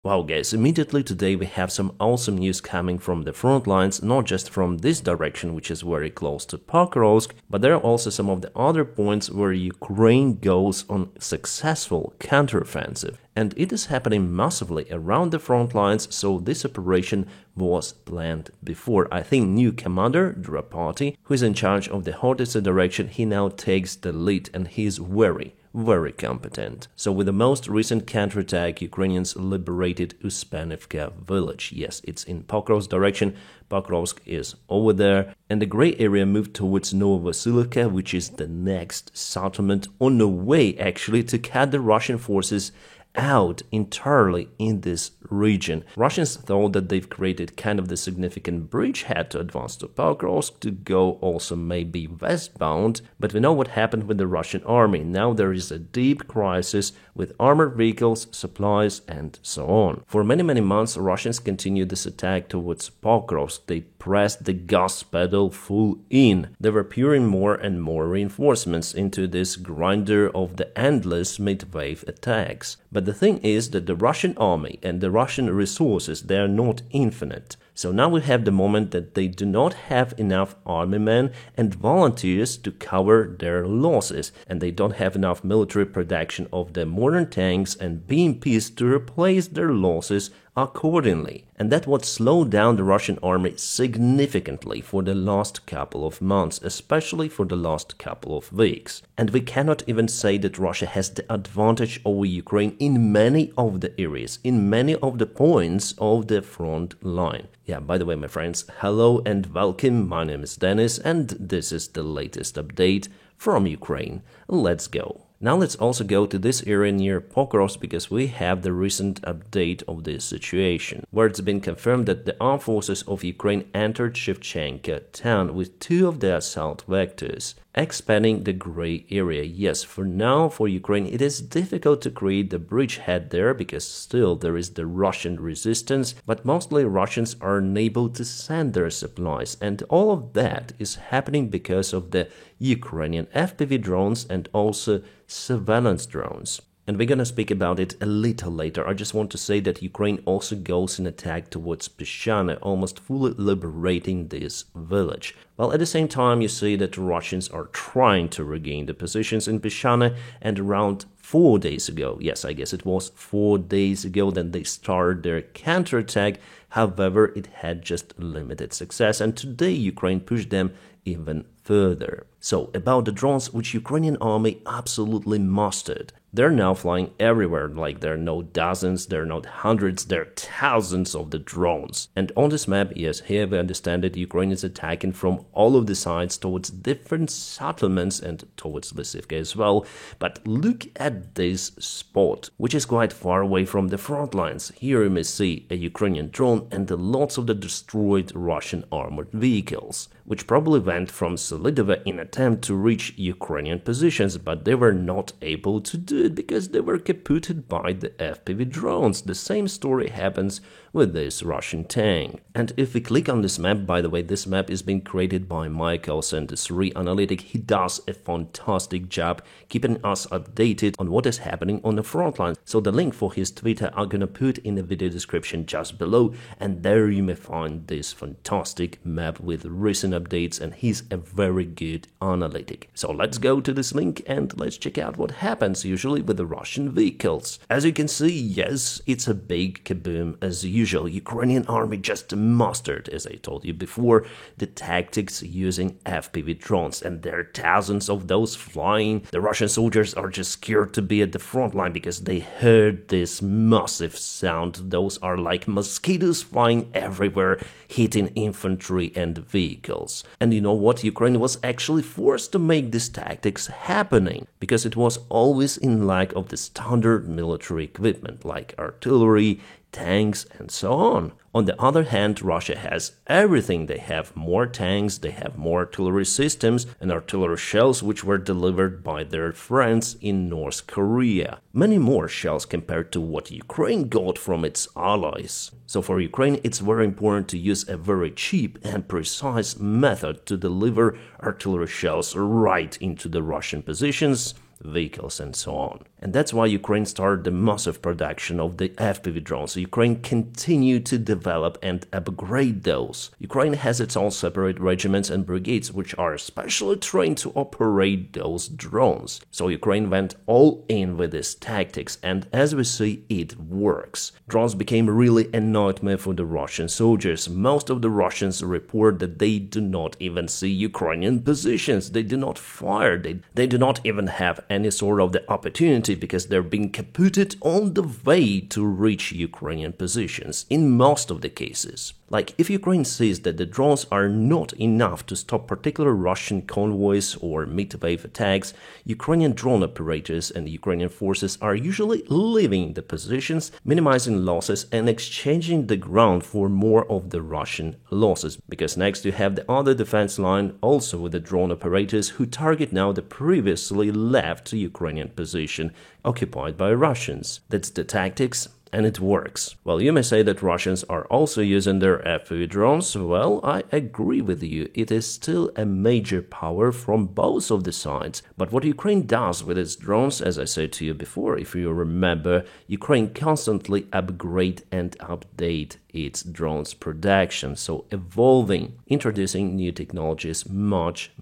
Wow guys, immediately today we have some awesome news coming from the front lines, not just from this direction which is very close to Pokrovsk, but there are also some of the other points where Ukraine goes on successful counteroffensive. And it is happening massively around the front lines, so this operation was planned before. I think new commander, Drapati, who is in charge of the Horditsa direction, he now takes the lead and he is very competent. So with the most recent counterattack, Ukrainians liberated Uspanivka village. Yes, it's in Pokrovsk direction. Pokrovsk is over there. And the gray area moved towards Novovasilivka, which is the next settlement on the way actually to cut the Russian forces out entirely in this region. Russians thought that they've created kind of the significant bridgehead to advance to Pokrovsk, to go also maybe westbound, but we know what happened with the Russian army. Now there is a deep crisis with armored vehicles, supplies, and so on. For many months, Russians continued this attack towards Pokrovsk. They pressed the gas pedal full in. They were pouring more and more reinforcements into this grinder of the endless mid-wave attacks. But the thing is that the Russian army and the Russian resources, they are not infinite. So now we have the moment that they do not have enough army men and volunteers to cover their losses, and they don't have enough military production of the modern tanks and BMPs to replace their losses accordingly. And that would slow down the Russian army significantly for the last couple of months, especially for the last couple of weeks. And we cannot even say that Russia has the advantage over Ukraine in many of the areas, in many of the points of the front line. Yeah, by the way, my friends, hello and welcome. My name is Dennis, and this is the latest update from Ukraine. Let's go. Now let's also go to this area near Pokrovsk because we have the recent update of this situation, where it's been confirmed that the armed forces of Ukraine entered Shevchenko town with 2 of the assault vectors, expanding the gray area. Yes, for now, for Ukraine, it is difficult to create the bridgehead there because still there is the Russian resistance, but mostly Russians are unable to send their supplies, and all of that is happening because of the Ukrainian FPV drones and also surveillance drones. And we're gonna speak about it a little later. I just want to say that Ukraine also goes in attack towards Peshana, almost fully liberating this village. While at the same time you see that the Russians are trying to regain the positions in Peshana, and around 4 days ago, yes, I guess it was 4 days ago, then they started their counterattack. However, it had just limited success, and today Ukraine pushed them even further. So, about the drones, which Ukrainian army absolutely mastered. They're now flying everywhere, like there are no dozens, there are not hundreds, there are thousands of the drones. And on this map, yes, here we understand that Ukraine is attacking from all of the sides towards different settlements and towards Lysivka as well. But look at this spot, which is quite far away from the front lines. Here you may see a Ukrainian drone and lots of the destroyed Russian armored vehicles, which probably went from Solidova in attempt to reach Ukrainian positions, but they were not able to do it because they were captured by the FPV drones. The same story happens with this Russian tank. And if we click on this map, by the way, this map is being created by Michael Sandesri Analytic. He does a fantastic job keeping us updated on what is happening on the front line. So the link for his Twitter I'm gonna put in the video description just below, and there you may find this fantastic map with recent updates, and he's a very good analytic. So let's go to this link and let's check out what happens usually with the Russian vehicles. As you can see, yes, it's a big kaboom as usual. Ukrainian army just mastered, as I told you before, the tactics using FPV drones, and there are thousands of those flying. The Russian soldiers are just scared to be at the front line because they heard this massive sound. Those are like mosquitoes flying everywhere, hitting infantry and vehicles. And you know what? Ukraine was actually forced to make these tactics happening because it was always in lack of the standard military equipment like artillery, tanks, and so on. On the other hand, Russia has everything. They have more tanks, they have more artillery systems and artillery shells which were delivered by their friends in North Korea. Many more shells compared to what Ukraine got from its allies. So for Ukraine, it's very important to use a very cheap and precise method to deliver artillery shells right into the Russian positions vehicles and so on. And that's why Ukraine started the massive production of the FPV drones. So Ukraine continued to develop and upgrade those. Ukraine has its own separate regiments and brigades which are specially trained to operate those drones. So Ukraine went all in with these tactics, and as we see, it works. Drones became really a nightmare for the Russian soldiers. Most of the Russians report that they do not even see Ukrainian positions. They do not fire. They do not even have any sort of the opportunity because they're being caputed on the way to reach Ukrainian positions in most of the cases. Like, if Ukraine sees that the drones are not enough to stop particular Russian convoys or mid-wave attacks, Ukrainian drone operators and Ukrainian forces are usually leaving the positions, minimizing losses and exchanging the ground for more of the Russian losses. Because next you have the other defense line, also with the drone operators who target now the previously left Ukrainian position occupied by Russians. That's the tactics. And it works. Well, you may say that Russians are also using their FPV drones. Well, I agree with you. It is still a major power from both of the sides. But what Ukraine does with its drones, as I said to you before, if you remember, Ukraine constantly upgrade and update its drones production, so evolving, introducing new technologies much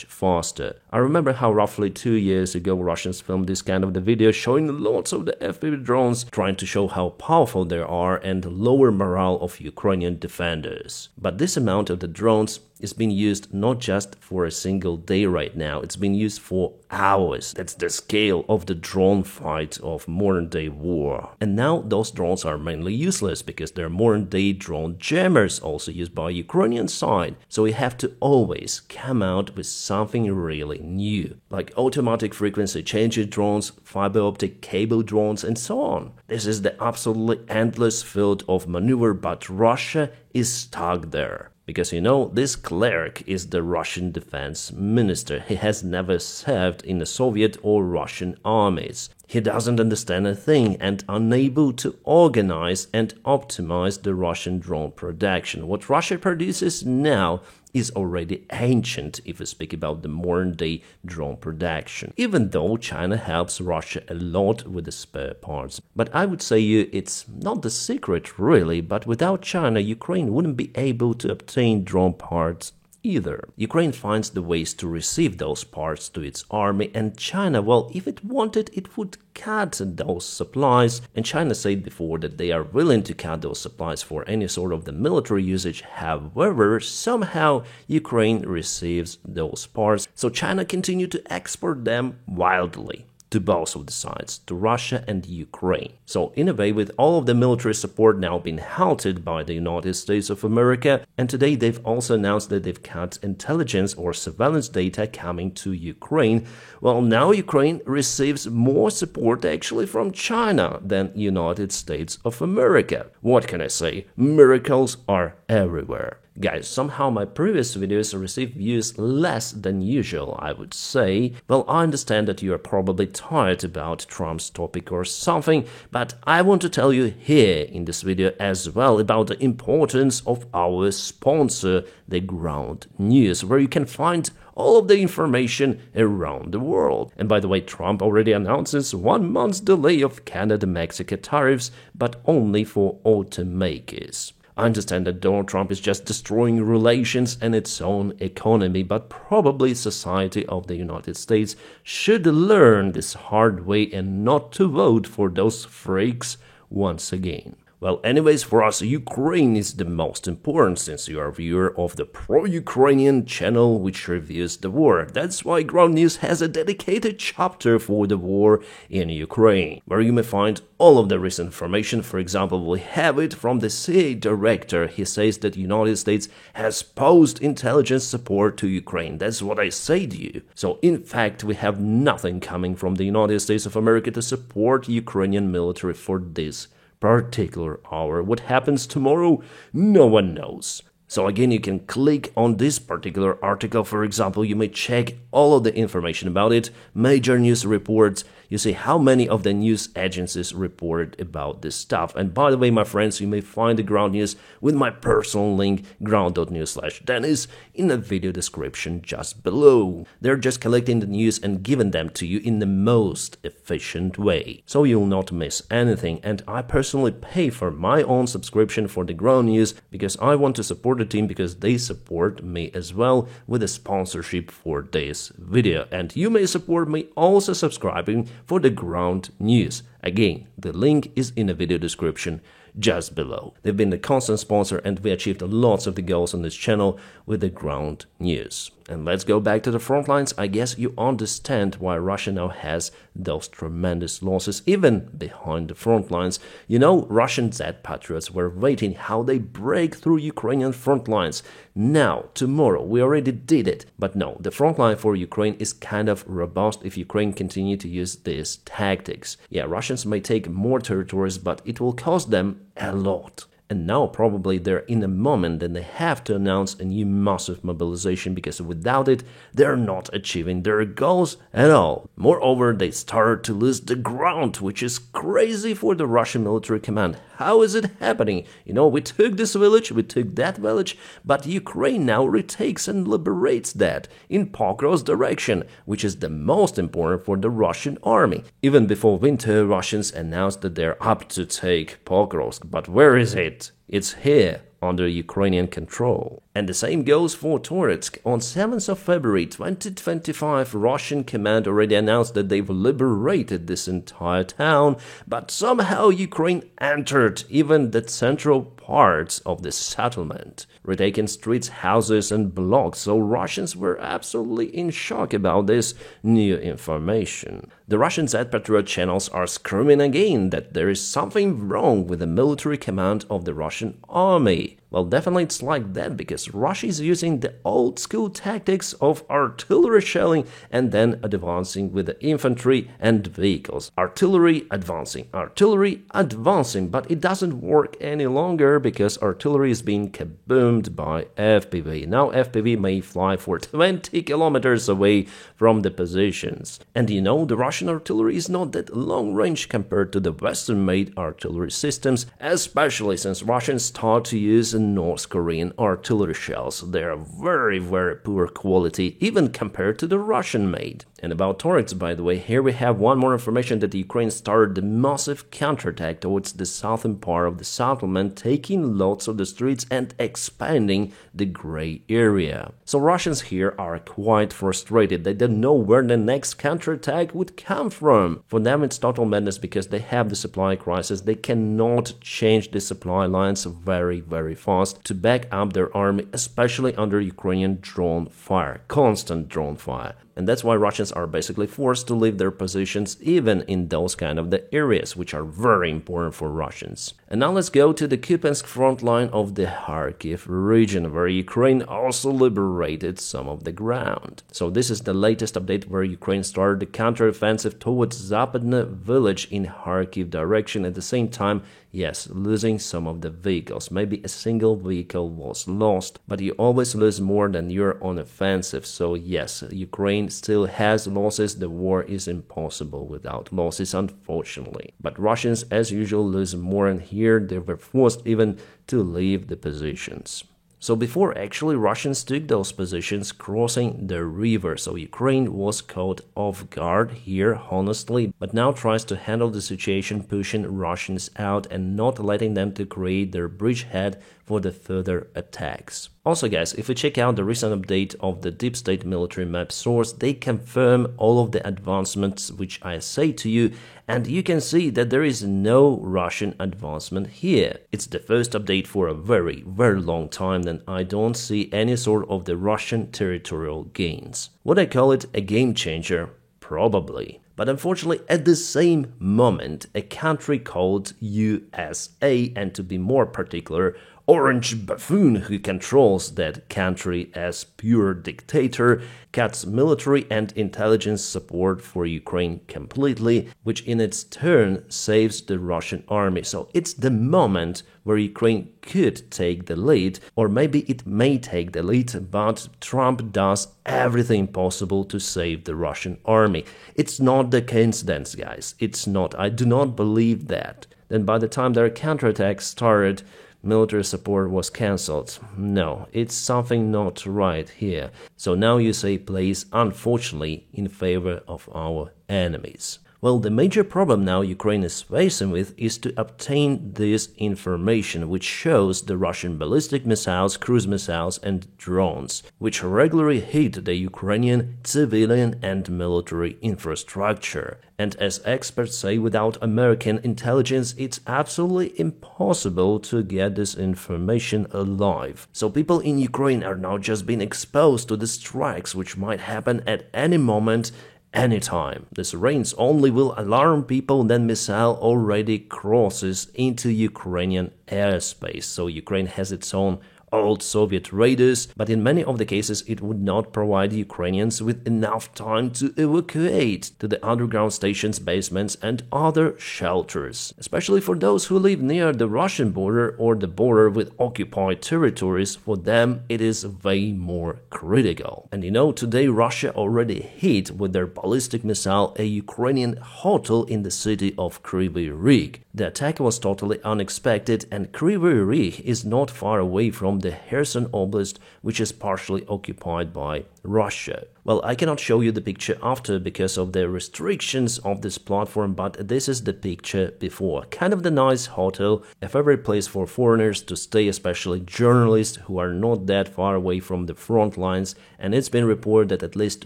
faster. I remember how roughly 2 years ago Russians filmed this kind of the video showing lots of the FPV drones, trying to show how powerful they are and lower morale of Ukrainian defenders. But this amount of the drones is being used not just for a single day right now, it's being used for hours. That's the scale of the drone fight of modern day war. And now those drones are mainly useless because they're modern day drone jammers also used by Ukrainian side. So we have to always come out with something really new, like automatic frequency changer drones, fiber optic cable drones and so on. This is the absolutely endless field of maneuver, but Russia is stuck there. Because, you know, this clerk is the Russian defense minister. He has never served in the Soviet or Russian armies. He doesn't understand a thing and unable to organize and optimize the Russian drone production. What Russia produces now is already ancient if we speak about the modern-day drone production, even though China helps Russia a lot with the spare parts. But I would say it's not the secret really, but without China, Ukraine wouldn't be able to obtain drone parts either. Ukraine finds the ways to receive those parts to its army, and China, well, if it wanted, it would cut those supplies, and China said before that they are willing to cut those supplies for any sort of the military usage. However, somehow Ukraine receives those parts, so China continued to export them wildly to both of the sides, to Russia and Ukraine. So in a way, with all of the military support now being halted by the United States of America, and today they've also announced that they've cut intelligence or surveillance data coming to Ukraine, well, now Ukraine receives more support actually from China than United States of America. What can I say? Miracles are everywhere. Guys, somehow my previous videos received views less than usual, I would say. Well, I understand that you are probably tired about Trump's topic or something, but I want to tell you here in this video as well about the importance of our sponsor, the Ground News, where you can find all of the information around the world. And by the way, Trump already announces 1 month's delay of Canada-Mexico tariffs, but only for automakers. I understand that Donald Trump is just destroying relations and its own economy, but probably society of the United States should learn this hard way and not to vote for those freaks once again. Well, anyways, for us, Ukraine is the most important since you are a viewer of the pro-Ukrainian channel which reviews the war. That's why Ground News has a dedicated chapter for the war in Ukraine, where you may find all of the recent information. For example, we have it from the CIA director. He says that the United States has posed intelligence support to Ukraine. That's what I say to you. So, in fact, we have nothing coming from the United States of America to support Ukrainian military for this particular hour. What happens tomorrow? No one knows. So again, you can click on this particular article. For example, you may check all of the information about it, major news reports. You see how many of the news agencies reported about this stuff. And by the way, my friends, you may find the ground news with my personal link, ground.news/Dennis, in the video description just below. They're just collecting the news and giving them to you in the most efficient way, so you'll not miss anything. And I personally pay for my own subscription for the ground news because I want to support the team, because they support me as well with a sponsorship for this video. And you may support me also subscribing for the ground news. Again, the link is in the video description just below. They've been the constant sponsor, and we achieved lots of the goals on this channel with the ground news. And let's go back to the front lines. I guess you understand why Russia now has those tremendous losses, even behind the front lines. You know, Russian Z-Patriots were waiting how they break through Ukrainian front lines. Now, tomorrow, we already did it. But no, the front line for Ukraine is kind of robust if Ukraine continue to use these tactics. Yeah, Russians may take more territories, but it will cost them a lot. And now probably they're in a moment that they have to announce a new massive mobilization, because without it, they're not achieving their goals at all. Moreover, they start to lose the ground, which is crazy for the Russian military command. How is it happening? You know, we took this village, we took that village, but Ukraine now retakes and liberates that in Pokrov's direction, which is the most important for the Russian army. Even before winter, Russians announced that they're up to take Pokrovsk, but where is it? It's here, under Ukrainian control. And the same goes for Toretsk. On 7th of February 2025, Russian command already announced that they've liberated this entire town, but somehow Ukraine entered even the central parts of the settlement, retaking streets, houses and blocks, so Russians were absolutely in shock about this new information. The Russian Z-Patriot channels are screaming again that there is something wrong with the military command of the Russian army. Well, definitely it's like that, because Russia is using the old-school tactics of artillery shelling and then advancing with the infantry and vehicles. Artillery advancing, but it doesn't work any longer because artillery is being kaboomed by FPV. Now FPV may fly for 20 kilometers away from the positions. And you know, the Russian artillery is not that long-range compared to the Western-made artillery systems, especially since Russians start to use North Korean artillery shells. They are very, very poor quality, even compared to the Russian-made. And about Toretsk, by the way, here we have one more information that Ukraine started a massive counterattack towards the southern part of the settlement, taking lots of the streets and expanding the gray area. So Russians here are quite frustrated. They don't know where the next counterattack would come from. For them it's total madness, because they have the supply crisis. They cannot change the supply lines very, very fast to back up their army, especially under Ukrainian drone fire, constant drone fire. And that's why Russians are basically forced to leave their positions even in those kind of the areas which are very important for Russians. And now let's go to the Kupiansk front line of the Kharkiv region, where Ukraine also liberated some of the ground. So this is the latest update, where Ukraine started the counteroffensive towards Zapadne village in Kharkiv direction. At the same time, yes, losing some of the vehicles. Maybe a single vehicle was lost, but you always lose more than you're on offensive. So yes, Ukraine still has losses. The war is impossible without losses, unfortunately. But Russians, as usual, lose more, and here they were forced even to leave the positions. So before actually Russians took those positions crossing the river, so Ukraine was caught off guard here, honestly, but now tries to handle the situation, pushing Russians out and not letting them to create their bridgehead for the further attacks. Also guys, if you check out the recent update of the Deep State military map source, they confirm all of the advancements which I say to you, and you can see that there is no Russian advancement here. It's the first update for a very, very long time, and I don't see any sort of the Russian territorial gains. Would I call it a game changer? Probably. But unfortunately, at the same moment, a country called USA, and to be more particular, Orange Buffoon, who controls that country as pure dictator, cuts military and intelligence support for Ukraine completely, which in its turn saves the Russian army. So it's the moment where Ukraine could take the lead, or maybe it may take the lead, but Trump does everything possible to save the Russian army. It's not the coincidence, guys. It's not. I do not believe that. Then by the time their counterattack started, military support was cancelled. No, it's something not right here. So now USA plays, unfortunately, in favor of our enemies. Well, the major problem now Ukraine is facing with is to obtain this information, which shows the Russian ballistic missiles, cruise missiles, and drones, which regularly hit the Ukrainian civilian and military infrastructure. And as experts say, without American intelligence, it's absolutely impossible to get this information alive. So people in Ukraine are now just being exposed to the strikes which might happen at any moment, anytime. The sirens only will alarm people when missile already crosses into Ukrainian airspace. So Ukraine has its own old Soviet raiders, but in many of the cases it would not provide Ukrainians with enough time to evacuate to the underground stations, basements, and other shelters. Especially for those who live near the Russian border or the border with occupied territories, for them it is way more critical. And you know, today Russia already hit with their ballistic missile a Ukrainian hotel in the city of Kryvyi Rih. The attack was totally unexpected, and Kryvyi Rih is not far away from the Kherson Oblast, which is partially occupied by Russia. Well, I cannot show you the picture after because of the restrictions of this platform, but this is the picture before. Kind of the nice hotel, a favorite place for foreigners to stay, especially journalists who are not that far away from the front lines, and it's been reported that at least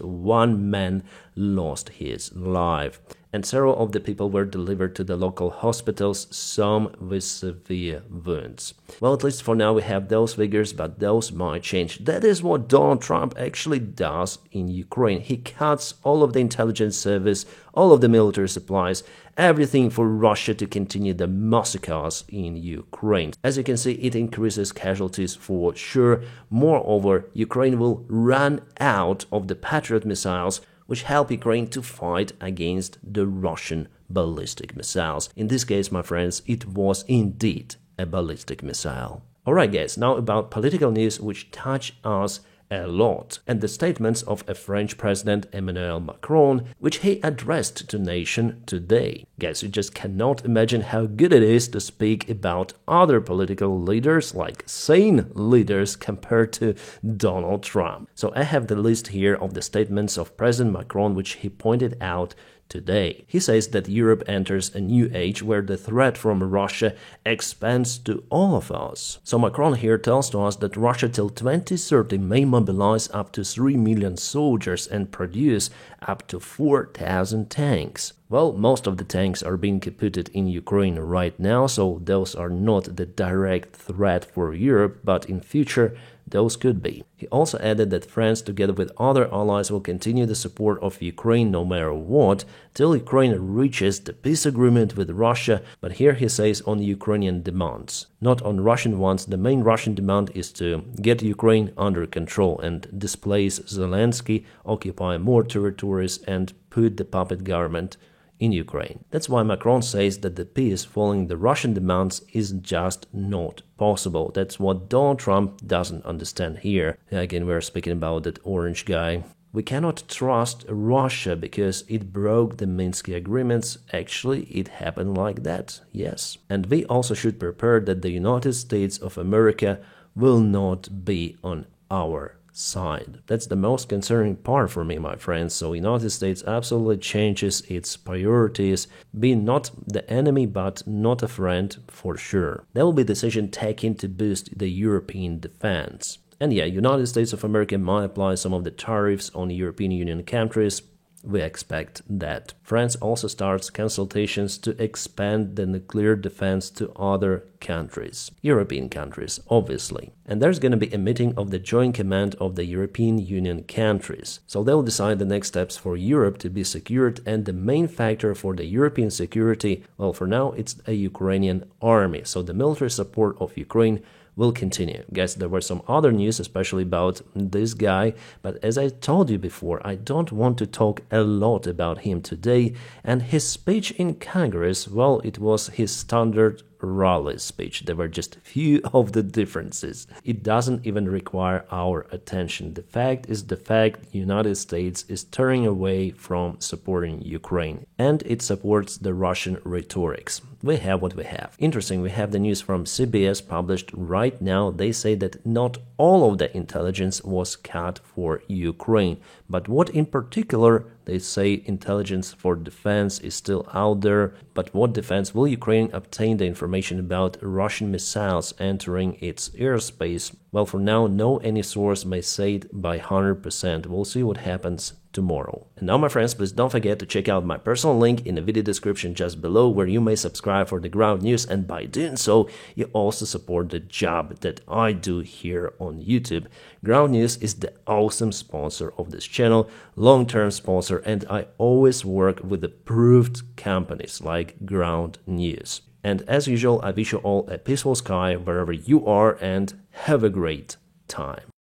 one man lost his life. And several of the people were delivered to the local hospitals, some with severe wounds. Well, at least for now we have those figures, but those might change. That is what Donald Trump actually does in Ukraine. He cuts all of the intelligence service, all of the military supplies, everything for Russia to continue the massacres in Ukraine. As you can see, it increases casualties for sure. Moreover, Ukraine will run out of the Patriot missiles, which help Ukraine to fight against the Russian ballistic missiles. In this case, my friends, it was indeed a ballistic missile. Alright guys, now about political news which touch us a lot, and the statements of a French president, Emmanuel Macron, which he addressed to nation today. Guys, you just cannot imagine how good it is to speak about other political leaders, like sane leaders, compared to Donald Trump. So I have the list here of the statements of President Macron, which he pointed out today. He says that Europe enters a new age where the threat from Russia expands to all of us. So Macron here tells to us that Russia till 2030 may mobilize up to 3 million soldiers and produce up to 4,000 tanks. Well, most of the tanks are being put in Ukraine right now, so those are not the direct threat for Europe, but in future those could be. He also added that France, together with other allies, will continue the support of Ukraine no matter what, till Ukraine reaches the peace agreement with Russia, but here he says on Ukrainian demands, not on Russian ones. The main Russian demand is to get Ukraine under control and displace Zelensky, occupy more territories, and put the puppet government in Ukraine. That's why Macron says that the peace following the Russian demands is just not possible. That's what Donald Trump doesn't understand here. Again, we're speaking about that orange guy. We cannot trust Russia because it broke the Minsk agreements. Actually, it happened like that, yes. And we also should prepare that the United States of America will not be on our side. That's the most concerning part for me, my friends. So United States absolutely changes its priorities, being not the enemy but not a friend for sure. There will be decision taken to boost the European defense. And yeah, United States of America might apply some of the tariffs on European Union countries. We expect that. France also starts consultations to expand the nuclear defense to other countries, European countries, obviously. And there's going to be a meeting of the Joint Command of the European Union countries. So they'll decide the next steps for Europe to be secured, and the main factor for the European security, well, for now, it's a Ukrainian army. So the military support of Ukraine will continue. Guys, there were some other news, especially about this guy, but as I told you before, I don't want to talk a lot about him today, and his speech in Congress, well, it was his standard rally speech. There were just a few of the differences. It doesn't even require our attention. The fact is the fact: the United States is turning away from supporting Ukraine, and it supports the Russian rhetorics. We have what we have. Interesting, we have the news from CBS published right now. They say that not all of the intelligence was cut for Ukraine, but what in particular? They say intelligence for defense is still out there, but what defense? Will Ukraine obtain the information about Russian missiles entering its airspace? Well, for now, no any source may say it by 100%. We'll see what happens tomorrow. And now, my friends, please don't forget to check out my personal link in the video description just below, where you may subscribe for the ground news, and by doing so, you also support the job that I do here on YouTube. Ground News is the awesome sponsor of this channel, long-term sponsor, and I always work with approved companies like Ground News. And as usual, I wish you all a peaceful sky wherever you are, and have a great time.